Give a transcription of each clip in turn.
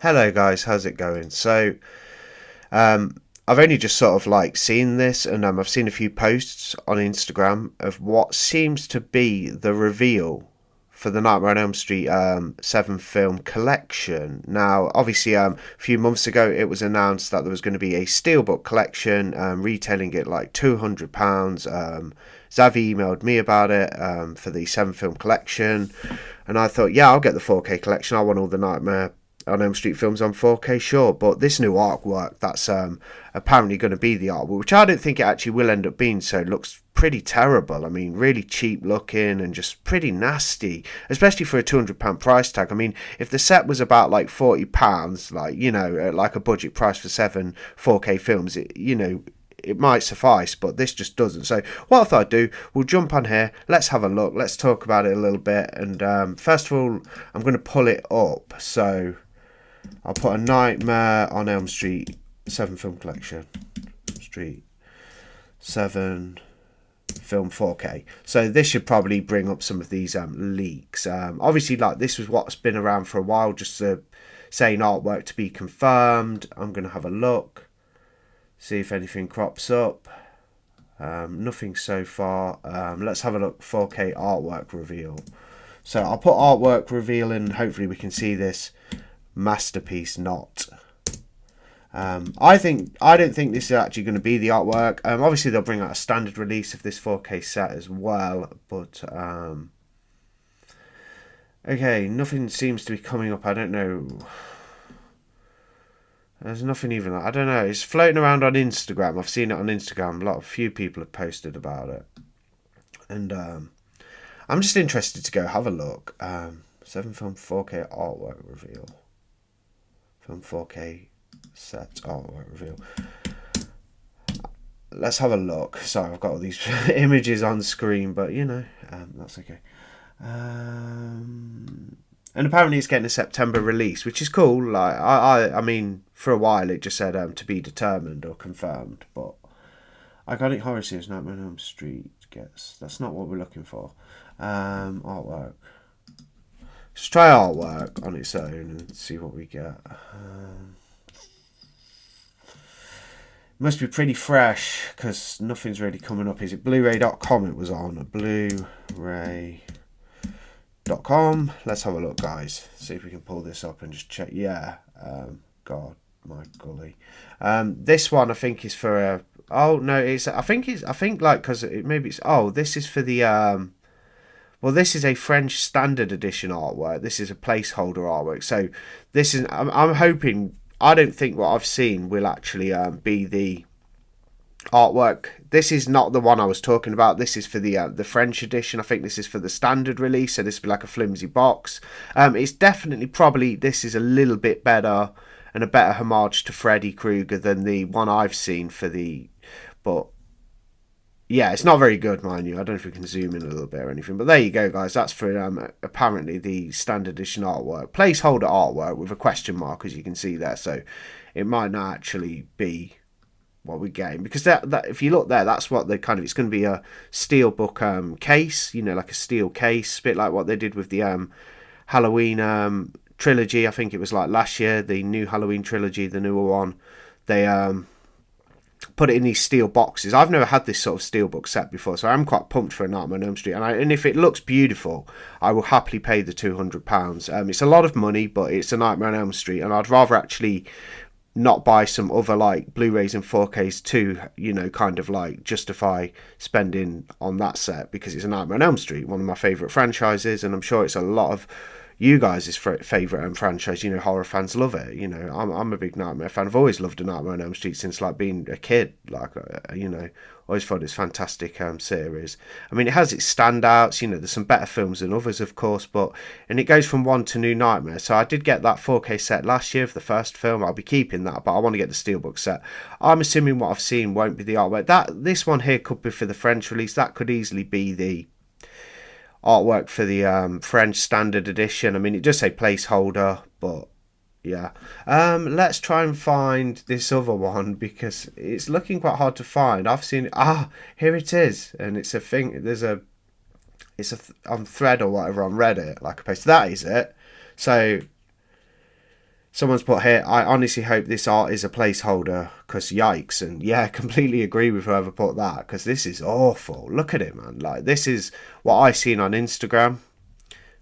Hello guys, how's it going? Um, I've only just sort of like seen this, and I've seen a few posts on Instagram of what seems to be the reveal for the Nightmare on Elm Street 7 film collection. Now, obviously, a few months ago it was announced that there was going to be a steelbook collection, retailing it like £200. Zavi emailed me about it for the 7 film collection, and I thought, yeah, I'll get the 4K collection. I want all the Nightmare on Elm Street films on 4K, sure, but this new artwork that's apparently going to be the artwork, which I don't think it actually will end up being, so it looks pretty terrible. I mean, really cheap looking and just pretty nasty, especially for a £200 price tag. I mean, if the set was about like £40, like, like a budget price for 7 4K films, it might suffice, but this just doesn't. So what I thought I'd do, we'll jump on here, let's have a look, let's talk about it a little bit, and first of all, I'm going to pull it up. So I'll put a Nightmare on Elm Street 7 film collection. Street 7 film 4K. So this should probably bring up some of these leaks. Obviously, like, this was what's been around for a while, just saying artwork to be confirmed. I'm going to have a look, see if anything crops up. Nothing so far. Let's have a look. 4K artwork reveal. So I'll put artwork reveal in. Hopefully we can see this masterpiece not. I don't think this is actually going to be the artwork. Obviously they'll bring out a standard release of this 4K set as well, but okay, nothing seems to be coming up. I don't know. There's nothing even. I don't know. It's floating around on Instagram. I've seen it on Instagram. A few people have posted about it, and I'm just interested to go have a look. 7 film 4K artwork reveal. Film 4K set artwork reveal. Let's have a look. Sorry, I've got all these images on screen, but that's okay. And apparently it's getting a September release, which is cool. Like I mean, for a while it just said to be determined or confirmed, but Iconic Horror Series Nightmare on Elm Street gets. That's not what we're looking for. Artwork. Let's try artwork on its own and see what we get. Must be pretty fresh because nothing's really coming up. Is it Blu-ray.com it was on? Blu-ray.com. Let's have a look, guys. See if we can pull this up and just check. Yeah. God, my golly. This one I think is for a. Oh no, it's. I think like because maybe it's. Oh, this is for the. Well, this is a French standard edition artwork. This is a placeholder artwork. So this is. I'm hoping. I don't think what I've seen will actually be the artwork. This is not the one I was talking about. This is for the French edition. I think this is for the standard release. So this will be like a flimsy box. It's definitely probably this is a little bit better and a better homage to Freddy Krueger than the one I've seen for the. But yeah, it's not very good, mind you. I don't know if we can zoom in a little bit or anything. But there you go, guys. That's for apparently the standard edition artwork. Placeholder artwork with a question mark, as you can see there. So it might not actually be what we're getting. Because that if you look there, that's what they kind of... It's going to be a steelbook case, like a steel case. A bit like what they did with the Halloween trilogy. I think it was like last year, the new Halloween trilogy, the newer one. They... put it in these steel boxes. I've never had this sort of steelbook set before, so I'm quite pumped for a Nightmare on Elm Street. And if it looks beautiful, I will happily pay the £200. It's a lot of money, but it's a Nightmare on Elm Street, and I'd rather actually not buy some other like Blu-rays and 4Ks to, kind of like justify spending on that set because it's a Nightmare on Elm Street, one of my favourite franchises, and I'm sure it's a lot of you guys' favourite franchise. Horror fans love it. I'm a big Nightmare fan. I've always loved a Nightmare on Elm Street since like being a kid. Like always thought it's a fantastic series. I mean, it has its standouts. There's some better films than others, of course, and it goes from one to New Nightmare. So I did get that 4K set last year for the first film. I'll be keeping that, but I want to get the steelbook set. I'm assuming what I've seen won't be the artwork. This one here could be for the French release. That could easily be the artwork for the French standard edition. I mean, it does say placeholder, but yeah. Let's try and find this other one because it's looking quite hard to find. I've seen here it is, and it's a thing. On Thread or whatever on Reddit, like a post. That is it. So Someone's put here, I honestly hope this art is a placeholder, because yikes. And yeah, completely agree with whoever put that, because this is awful. Look at it, man. Like, this is what I seen on Instagram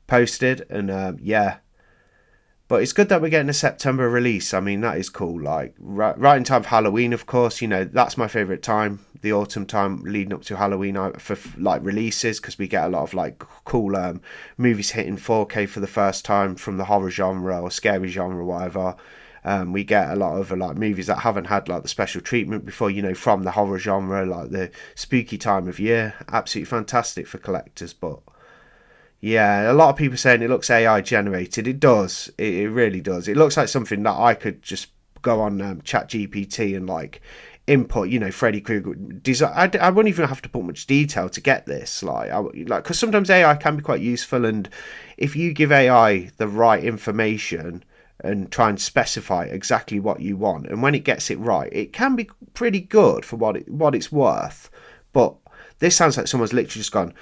posted, and yeah. But it's good that we're getting a September release. I mean, that is cool. Like, right in time for Halloween, of course. You know, that's my favourite time, the autumn time leading up to Halloween for like releases, because we get a lot of like cool movies hitting 4K for the first time from the horror genre or scary genre, whatever. We get a lot of like movies that haven't had like the special treatment before, you know, from the horror genre, like the spooky time of year. Absolutely fantastic for collectors. But yeah, a lot of people saying it looks AI generated. It does. It really does. It looks like something that I could just go on Chat GPT and like input, you know, Freddy Krueger design. I wouldn't even have to put much detail to get this. Like, because sometimes AI can be quite useful, and if you give AI the right information and try and specify exactly what you want, and when it gets it right, it can be pretty good for what it's worth. But this sounds like someone's literally just gone,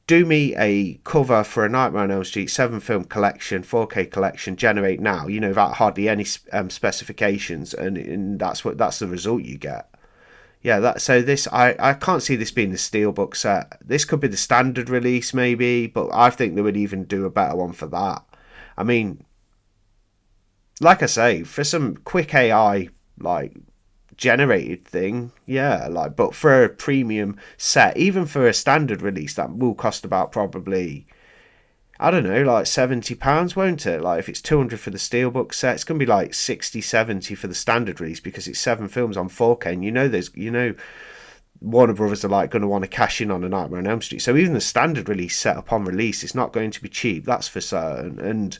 do me a cover for a Nightmare on Elm Street 7 film collection, 4K collection, generate now, you know, without hardly any specifications, and that's the result you get. Yeah, so this, I can't see this being the Steelbook set. This could be the standard release maybe, but I think they would even do a better one for that. I mean, like I say, for some quick AI like generated thing, yeah, like, but for a premium set, even for a standard release, that will cost about probably, I don't know, like £70, won't it? Like, if it's 200 for the Steelbook set, it's gonna be like 60, 70 for the standard release, because it's 7 films on 4K, and Warner Brothers are like going to want to cash in on a Nightmare on Elm Street. So even the standard release set upon release is not going to be cheap, that's for certain. And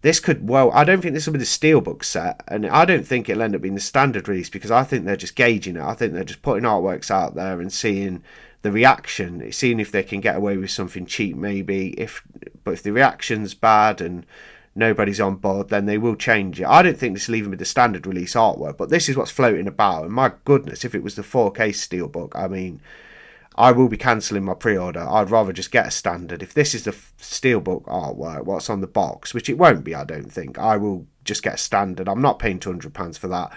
this could, well, I don't think this will be the Steelbook set, and I don't think it'll end up being the standard release, because I think they're just gauging it. I think they're just putting artworks out there and seeing the reaction, seeing if they can get away with something cheap maybe. But if the reaction's bad and nobody's on board, then they will change it. I don't think this will even be the standard release artwork, but this is what's floating about, and my goodness, if it was the 4K Steelbook, I mean, I will be cancelling my pre-order. I'd rather just get a standard. If this is the Steelbook artwork, what's on the box, which it won't be, I don't think, I will just get a standard. I'm not paying £200 for that.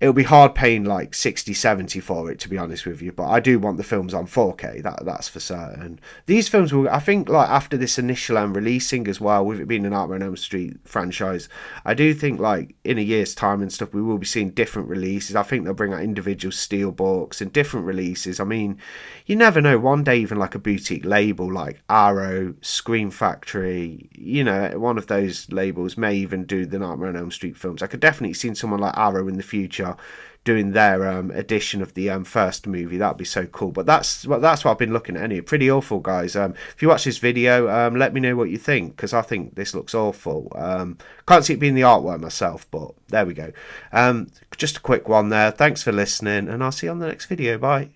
It'll be hard paying like 60, 70 for it, to be honest with you, but I do want the films on 4K, that's for certain. These films will, I think, like, after this initial releasing as well, with it being an Nightmare on Elm Street franchise, I do think, like, in a year's time and stuff, we will be seeing different releases. I think they'll bring out individual steelbooks and different releases. I mean, you never know, one day even like a boutique label like Arrow, Scream Factory, you know, one of those labels may even do the Nightmare on Elm Street films. I could definitely see someone like Arrow in the future doing their edition of the first movie. That'd be so cool. But that's what I've been looking at anyway. Pretty awful, guys. If you watch this video, let me know what you think, because I think this looks awful. Can't see it being the artwork myself, but there we go. Just a quick one there. Thanks for listening, and I'll see you on the next video. Bye.